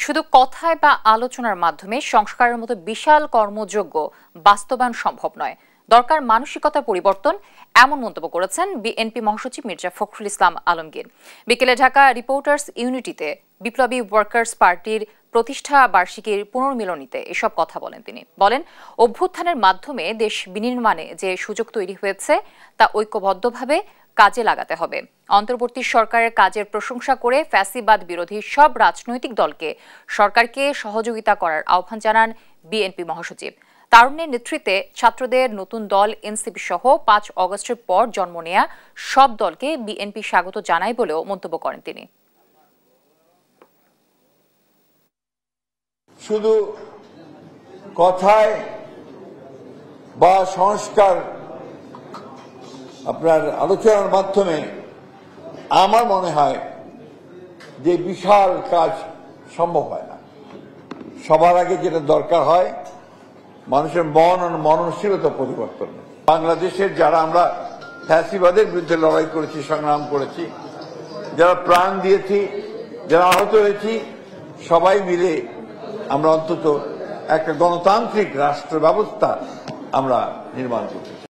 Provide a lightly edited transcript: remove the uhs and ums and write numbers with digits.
শুধু কথায় বা আলোচনার মাধ্যমে সংস্কারের মতো বিশাল কর্মযজ্ঞ বাস্তবায়ন সম্ভব নয়, দরকার মানসিকতা পরিবর্তন, এমন মন্তব্য করেছেন বিএনপি মহাসচিব মির্জা ফখরুল ইসলাম আলমগীর। বিকেলে ঢাকা রিপোর্টার্স ইউনিটিতে বিপ্লবী ওয়ার্কার্স পার্টির প্রতিষ্ঠা বার্ষিকীর পুনর্মিলনীতে এসব কথা বলেন তিনি। বলেন, অভ্যুত্থানের মাধ্যমে দেশ বিনির্মাণে যে সুযোগ তৈরি হয়েছে তা ঐক্যবদ্ধভাবে কাজে লাগাতে হবে। অন্তর্বর্তী সরকারের কাজের প্রশংসা করে ফ্যাসিবাদ বিরোধী সব রাজনৈতিক দলকে সরকারকে সহযোগিতা করার আহ্বান জানান বিএনপি মহাসচিব। তারুণ্যের নেতৃত্বে ছাত্রদের নতুন দল এনসিপি সহ ৫ অগস্টের পর জন্ম নেয়া সব দলকে বিএনপি স্বাগত জানায় বলেও মন্তব্য করেন তিনি। শুধু কথায় বা সংস্কার আপনার আলোচনার মাধ্যমে আমার মনে হয় যে বিশাল কাজ সম্ভব হয় না। সবার আগে যেটা দরকার হয় মানুষের মন ও মননশীলতা পরিবর্তন। বাংলাদেশের যারা আমরা ফ্যাসিবাদের বিরুদ্ধে লড়াই করেছি, সংগ্রাম করেছি, যারা প্রাণ দিয়েছি, যারা আহত হয়েছি, সবাই মিলে আমরা অন্তত একটা গণতান্ত্রিক রাষ্ট্র ব্যবস্থা আমরা নির্মাণ করতে চাই।